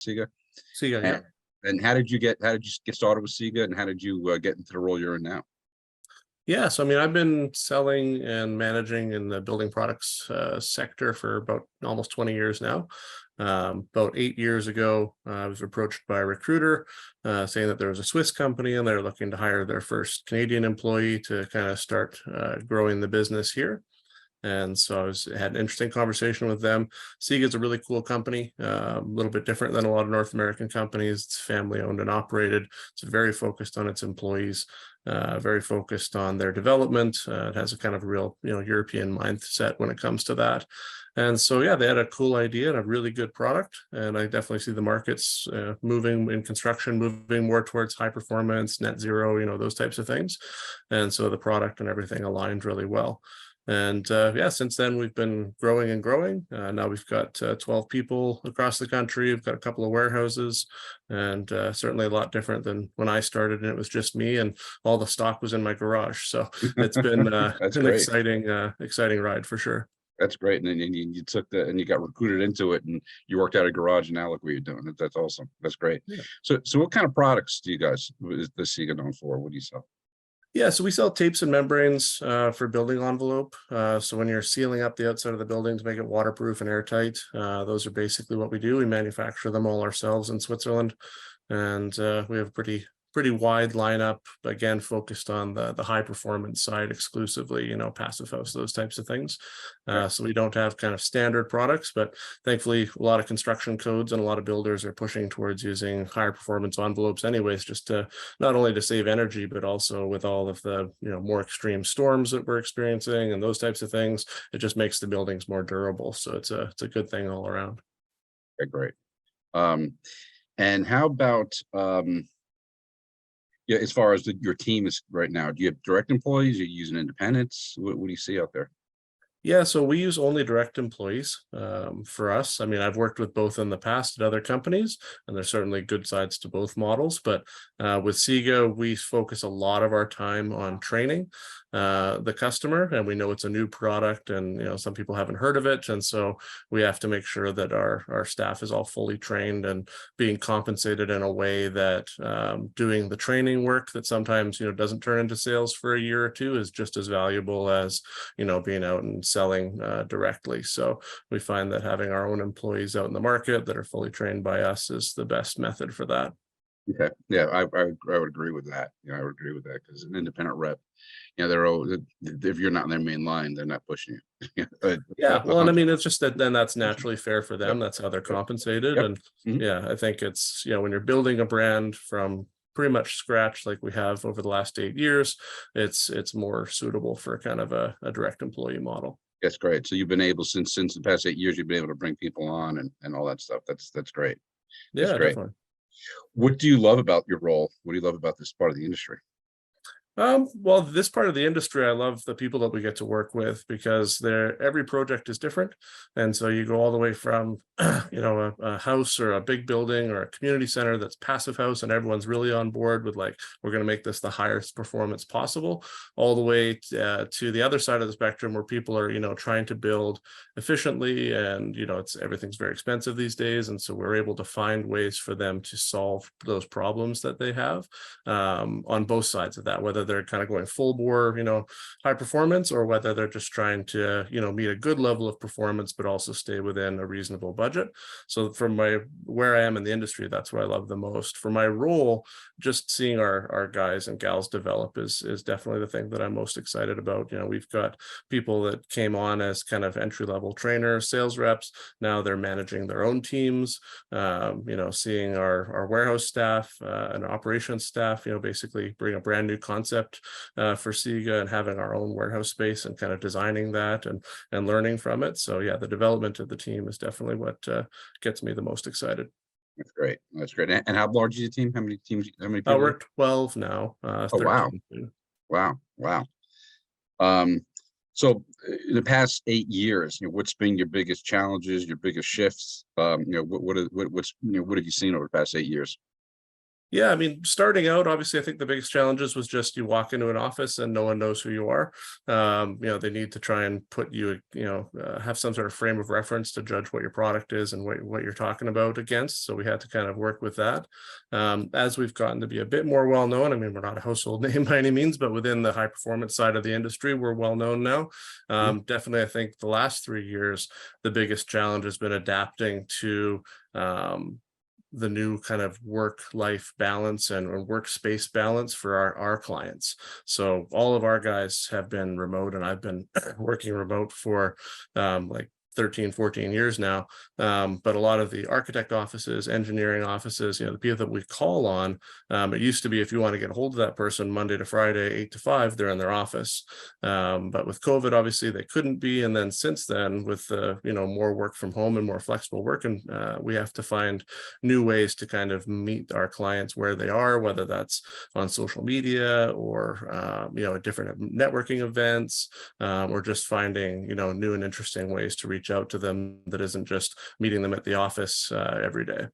Sega. Sega, yeah. And how did you get started with Sega, and how did you get into the role you're in now? Yeah, so I mean, I've been selling and managing in the building products sector for about almost 20 years now. About 8 years ago, I was approached by a recruiter saying that there was a Swiss company and they're looking to hire their first Canadian employee to kind of start growing the business here. And so had an interesting conversation with them. Sega is a really cool company, a little bit different than a lot of North American companies. It's family owned and operated. It's very focused on its employees, very focused on their development. It has a kind of real, European mindset when it comes to that. And so, yeah, they had a cool idea and a really good product. And I definitely see the markets moving in construction, moving more towards high performance, net zero, those types of things. And so the product and everything aligned really well. And yeah, since then we've been growing and growing. Now we've got 12 people across the country. We've got a couple of warehouses, and certainly a lot different than when I started, and it was just me, and all the stock was in my garage. So it's been That's an great. exciting ride for sure. That's great. And then you took that and you got recruited into it, and you worked out of a garage, and now look what you're doing. That's awesome. That's great. Yeah. So what kind of products do you guys is the Sega known for? What do you sell? Yeah, so we sell tapes and membranes for building envelope. So when you're sealing up the outside of the building to make it waterproof and airtight, those are basically what we do. We manufacture them all ourselves in Switzerland, and we have a pretty wide lineup, again focused on the high performance side exclusively, passive house, those types of things. So we don't have kind of standard products, but thankfully a lot of construction codes and a lot of builders are pushing towards using higher performance envelopes anyways, just to not only to save energy, but also with all of the more extreme storms that we're experiencing and those types of things, it just makes the buildings more durable. So it's a good thing all around. Okay, great. And how about yeah, as far as your team is right now, do you have direct employees? Are you using independents? What do you see out there? Yeah, so we use only direct employees for us. I mean, I've worked with both in the past at other companies, and there's certainly good sides to both models. But with Sega, we focus a lot of our time on training the customer, and we know it's a new product, and some people haven't heard of it, and so we have to make sure that our staff is all fully trained and being compensated in a way that doing the training work that sometimes doesn't turn into sales for a year or two is just as valuable as being out and selling directly. So we find that having our own employees out in the market that are fully trained by us is the best method for that. Okay, yeah, I would agree with that. I would agree with that, because an independent rep, they're all, if you're not in their main line, they're not pushing you. Yeah, well, and I mean, it's just that then that's naturally fair for them. That's how they're compensated. Yep. And Mhm. yeah, I think it's, when you're building a brand from pretty much scratch like we have over the last 8 years, it's more suitable for kind of a direct employee model. That's great. So you've been able, since the past 8 years, you've been able to bring people on and all that stuff. That's great. That's Yeah, great. definitely. What do you love about your role? What do you love about this part of the industry? Well, this part of the industry, I love the people that we get to work with, because every project is different. And so you go all the way from, a house or a big building or a community center that's passive house, and everyone's really on board with like, we're going to make this the highest performance possible, all the way to the other side of the spectrum where people are, trying to build efficiently, and, everything's very expensive these days. And so we're able to find ways for them to solve those problems that they have on both sides of that, whether they're kind of going full bore, high performance, or whether they're just trying to, meet a good level of performance, but also stay within a reasonable budget. So from where I am in the industry, that's what I love the most. For my role, just seeing our guys and gals develop is definitely the thing that I'm most excited about. We've got people that came on as kind of entry-level trainers, sales reps. Now they're managing their own teams, seeing our warehouse staff and operations staff, basically bring a brand new concept for Sega, and having our own warehouse space and kind of designing that and learning from it. So yeah, the development of the team is definitely what gets me the most excited. That's great. That's great. And how large is your team? How many teams? How many people? We're 12 now, Oh, wow. 13 soon. Wow. Um, so in the past 8 years, what's been your biggest challenges, your biggest shifts? What have you seen over the past 8 years? Yeah, I mean, starting out, obviously, I think the biggest challenges was just you walk into an office and no one knows who you are. They need to try and put you, have some sort of frame of reference to judge what your product is and what you're talking about against. So we had to kind of work with that. As we've gotten to be a bit more well known, I mean, we're not a household name by any means, but within the high performance side of the industry, we're well known now. Definitely, I think the last 3 years, the biggest challenge has been adapting to the new kind of work-life balance and workspace balance for our clients. So all of our guys have been remote, and I've been working remote for like 13, 14 years now. But a lot of the architect offices, engineering offices, the people that we call on, it used to be if you want to get a hold of that person Monday to Friday, 8 to 5, they're in their office. But with COVID, obviously they couldn't be. And then since then, with more work from home and more flexible work, and we have to find new ways to kind of meet our clients where they are, whether that's on social media or at different networking events, or just finding new and interesting ways to reach out to them that isn't just meeting them at the office every day.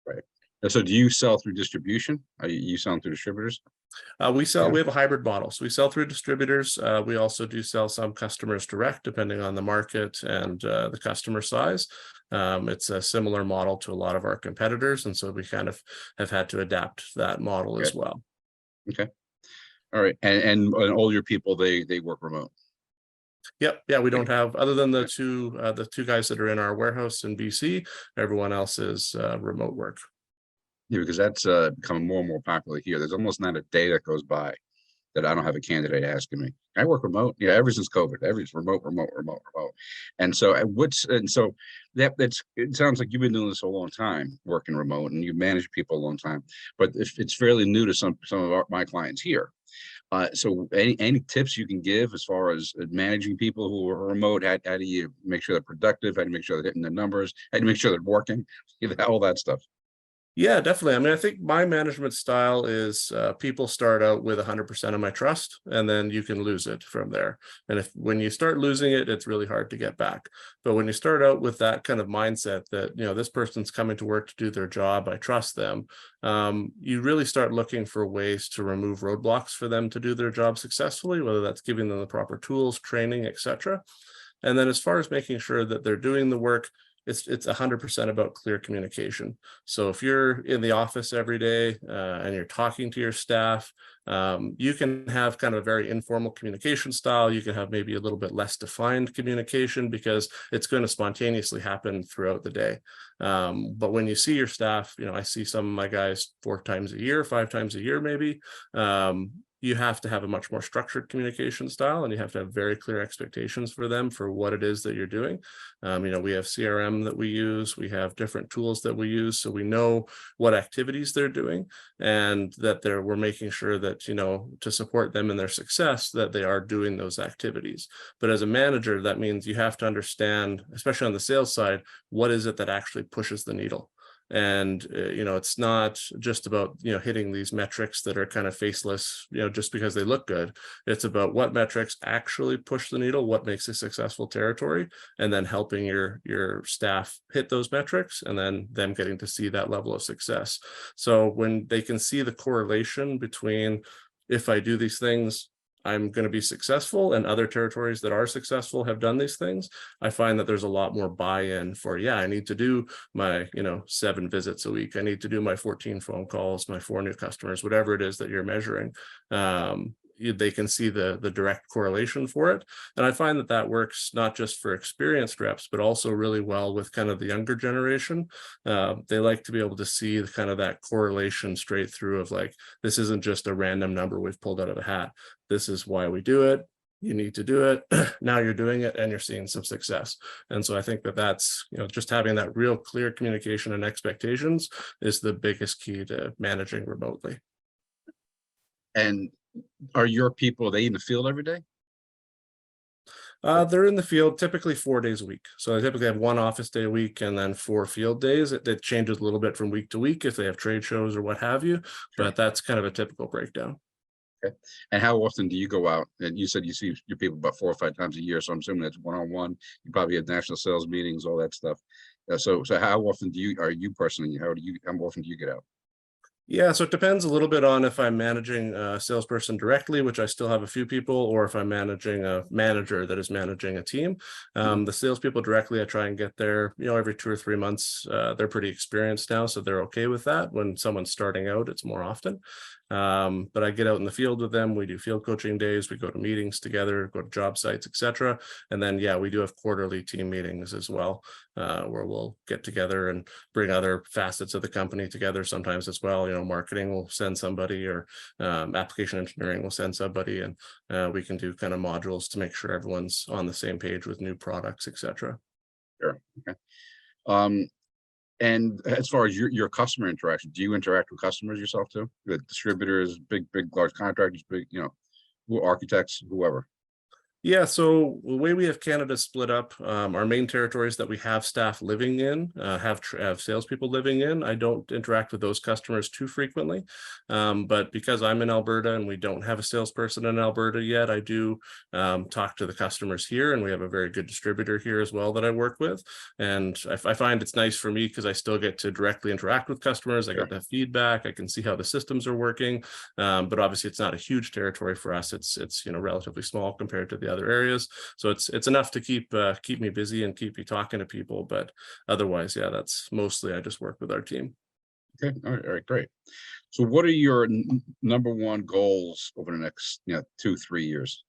Right. And so do you sell through distribution? Are you selling through distributors? We Yeah. have a hybrid model. So we sell through distributors. We also do sell some customers direct, depending on the market and the customer size. It's a similar model to a lot of our competitors. And so we kind of have had to adapt that model as well. Okay. All right. And all your people, they work remote. Yep. Yeah, we don't have, other than the two guys that are in our warehouse in BC, everyone else is remote work. Yeah, because that's becoming more and more popular here. There's almost not a day that goes by that I don't have a candidate asking me, "I work remote." Yeah, ever since COVID, everything's remote, remote, remote, remote. And so that's it sounds like you've been doing this a long time, working remote, and you've managed people a long time. But if it's fairly new to some of my clients here. So any tips you can give as far as managing people who are remote? How do you make sure they're productive? How do you make sure they're hitting the numbers? How do you make sure they're working? All that stuff. Yeah, definitely. I mean, I think my management style is people start out with 100% of my trust, and then you can lose it from there. And when you start losing it, it's really hard to get back. But when you start out with that kind of mindset that, this person's coming to work to do their job, I trust them, you really start looking for ways to remove roadblocks for them to do their job successfully, whether that's giving them the proper tools, training, etc. And then as far as making sure that they're doing the work, it's 100% about clear communication. So if you're in the office every day and you're talking to your staff, you can have kind of a very informal communication style. You can have maybe a little bit less defined communication because it's going to spontaneously happen throughout the day. But when you see your staff, I see some of my guys 4 times a year, 5 times a year, maybe. You have to have a much more structured communication style, and you have to have very clear expectations for them for what it is that you're doing. We have CRM that we use, we have different tools that we use, so we know what activities they're doing, and that we're making sure that, to support them in their success, that they are doing those activities. But as a manager, that means you have to understand, especially on the sales side, what is it that actually pushes the needle. And it's not just about hitting these metrics that are kind of faceless just because they look good. It's about what metrics actually push the needle, what makes a successful territory, and then helping your staff hit those metrics, and then them getting to see that level of success. So when they can see the correlation between, if I do these things, I'm going to be successful, and other territories that are successful have done these things, I find that there's a lot more buy-in for, I need to do my 7 visits a week, I need to do my 14 phone calls, my 4 new customers, whatever it is that you're measuring. They can see the direct correlation for it. And I find that works not just for experienced reps, but also really well with kind of the younger generation. They like to be able to see kind of that correlation straight through of like, this isn't just a random number we've pulled out of a hat. This is why we do it. You need to do it. Now you're doing it and you're seeing some success. And so I think that's, just having that real clear communication and expectations is the biggest key to managing remotely. And are your people, are they in the field every day? They're in the field typically 4 days a week. So I typically have 1 office day a week and then 4 field days. It changes a little bit from week to week if they have trade shows or what have you, but that's kind of a typical breakdown. Okay. And how often do you go out? And you said you see your people about 4 or 5 times a year. So I'm assuming that's one-on-one. You probably have national sales meetings, all that stuff. So how often are you personally, how often do you get out? Yeah, so it depends a little bit on if I'm managing a salesperson directly, which I still have a few people, or if I'm managing a manager that is managing a team. Mhm. The salespeople directly, I try and get there, every 2 or 3 months. They're pretty experienced now, so they're okay with that. When someone's starting out, it's more often. But I get out in the field with them. We do field coaching days. We go to meetings together, go to job sites, etc. And then, yeah, we do have quarterly team meetings as well, where we'll get together and bring other facets of the company together sometimes as well. Marketing will send somebody, or application engineering will send somebody, and we can do kind of modules to make sure everyone's on the same page with new products, etc. Sure. Okay. Um, and as far as your customer interaction, do you interact with customers yourself too? The distributors, big, large contractors, big, architects, whoever. Yeah, so the way we have Canada split up, our main territories that we have staff living in, have salespeople living in. I don't interact with those customers too frequently, but because I'm in Alberta and we don't have a salesperson in Alberta yet, I do talk to the customers here, and we have a very good distributor here as well that I work with. And I find it's nice for me because I still get to directly interact with customers. I Sure. get the feedback. I can see how the systems are working. But obviously, it's not a huge territory for us. It's relatively small compared to the other areas, so it's enough to keep me busy and keep me talking to people. But otherwise, yeah, that's mostly I just work with our team. Okay. All right. Great. So, what are your number one goals over the next, 2, 3 years?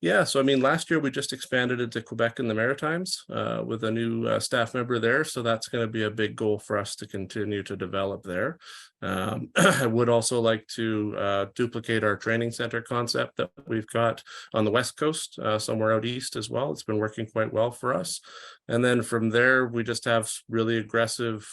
Yeah, so I mean, last year we just expanded into Quebec and the Maritimes with a new staff member there. So that's going to be a big goal for us to continue to develop there. I would also like to duplicate our training center concept that we've got on the West Coast, somewhere out east as well. It's been working quite well for us. And then from there, we just have really aggressive,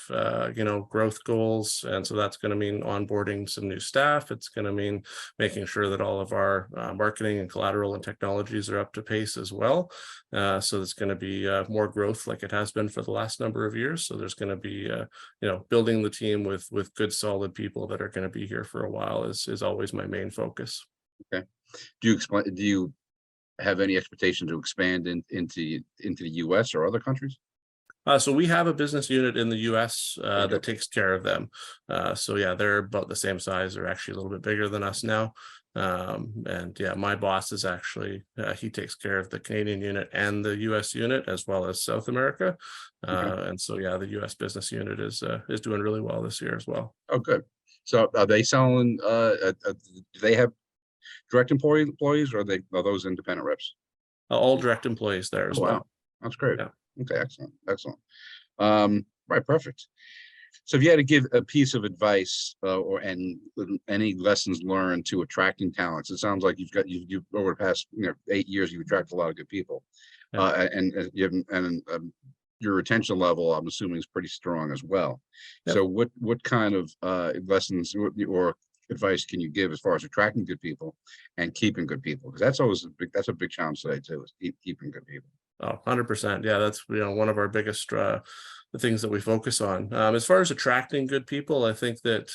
growth goals. And so that's going to mean onboarding some new staff. It's going to mean making sure that all of our marketing and collateral and technologies are up to pace as well. So there's going to be more growth like it has been for the last number of years. So there's going to be, building the team with good, solid people that are going to be here for a while is always my main focus. Okay. Do you have any expectation to expand into the US or other countries? So we have a business unit in the US Oh, you do? that takes care of them. So yeah, they're about the same size. They're actually a little bit bigger than us now. And yeah, my boss is actually, he takes care of the Canadian unit and the US unit as well as South America. Okay. And so yeah, the US business unit is doing really well this year as well. Oh, good. So, are they selling? Do they have direct employees, or are those independent reps? All direct employees there Oh, as wow, well. that's great. Yeah. Okay, excellent, excellent. Right, perfect. So, if you had to give a piece of advice, any lessons learned to attracting talents, it sounds like you've over the past 8 years you've attracted a lot of good people, Yeah. and you have, your retention level, I'm assuming, is pretty strong as well. Yep. So, what kind of lessons or advice can you give as far as attracting good people and keeping good people? Because that's a big challenge today too, is keeping good people. Oh, 100%. Yeah, that's one of our biggest the things that we focus on. As far as attracting good people, I think that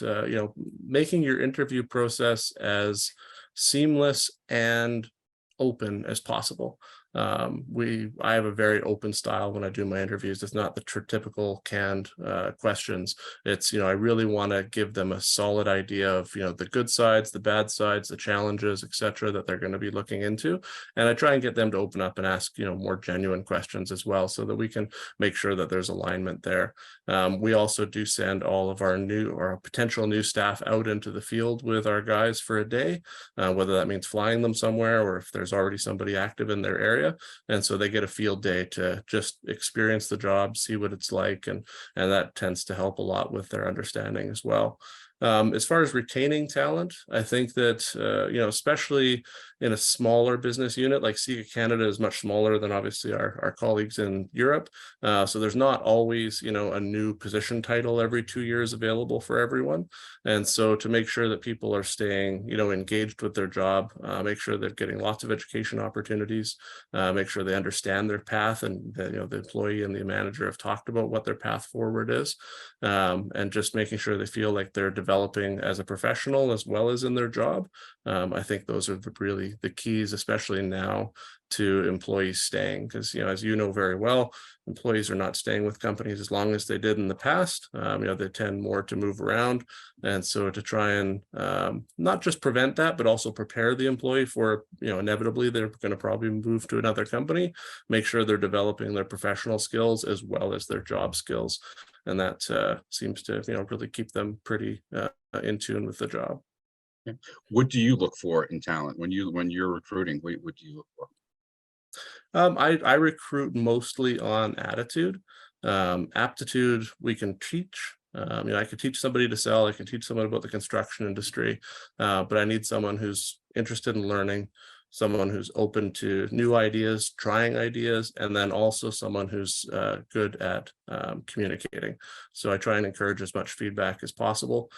making your interview process as seamless and open as possible. I have a very open style when I do my interviews. It's not the typical canned questions. It's, I really want to give them a solid idea of, the good sides, the bad sides, the challenges, etc., that they're going to be looking into. And I try and get them to open up and ask, more genuine questions as well, so that we can make sure that there's alignment there. We also do send all of our new or potential new staff out into the field with our guys for a day, whether that means flying them somewhere or if there's already somebody active in their area. And so they get a field day to just experience the job, see what it's like, and that tends to help a lot with their understanding as well. As far as retaining talent, I think that, especially in a smaller business unit, like Sega Canada is much smaller than obviously our colleagues in Europe. So there's not always, a new position title every 2 years available for everyone. And so to make sure that people are staying, engaged with their job, make sure they're getting lots of education opportunities, make sure they understand their path, and the employee and the manager have talked about what their path forward is, and just making sure they feel like they're developing developing as a professional as well as in their job. I think those are really the keys, especially now, to employees staying, because, as you know very well, employees are not staying with companies as long as they did in the past. They tend more to move around, and so to try and not just prevent that, but also prepare the employee for, inevitably they're going to probably move to another company, make sure they're developing their professional skills as well as their job skills, and that seems to really keep them pretty in tune with the job. What do you look for in talent when you're recruiting? What do you look for? I recruit mostly on attitude. Aptitude we can teach. I could teach somebody to sell. I can teach someone about the construction industry, but I need someone who's interested in learning, someone who's open to new ideas, trying ideas, and then also someone who's good at communicating. So I try and encourage as much feedback as possible,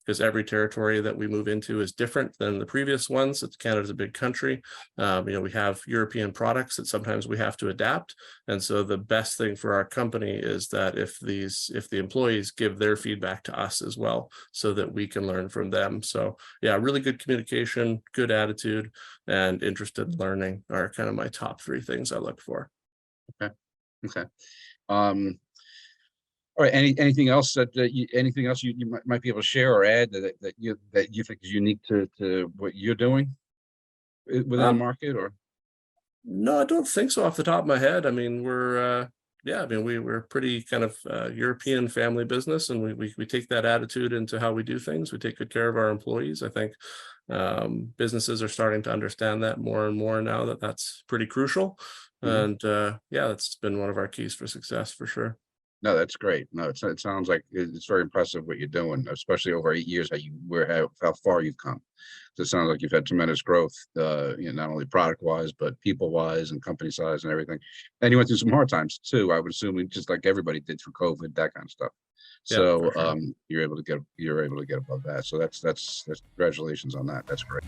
because every territory that we move into is different than the previous ones. Canada's a big country. We have European products that sometimes we have to adapt. And so the best thing for our company is that if the employees give their feedback to us as well, so that we can learn from them. So yeah, really good communication, good attitude, and interested in learning are kind of my top three things I look for. Okay. All right. Anything else that you might be able to share or add that you think is unique to what you're doing within the market? Or no, I don't think so off the top of my head. I mean, we're we're pretty kind of European family business, and we take that attitude into how we do things. We take good care of our employees. I think businesses are starting to understand that more and more now, that's pretty crucial. And that's been one of our keys for success for sure. No, that's great. No, it sounds like it's very impressive what you're doing, especially over 8 years, how far you've come. So it sounds like you've had tremendous growth, not only product wise, but people wise and company size and everything. And you went through some hard times too, I would assume, just like everybody did through COVID, that kind of stuff. Yeah, So for sure. you're able to get above that. So that's congratulations on that. That's great.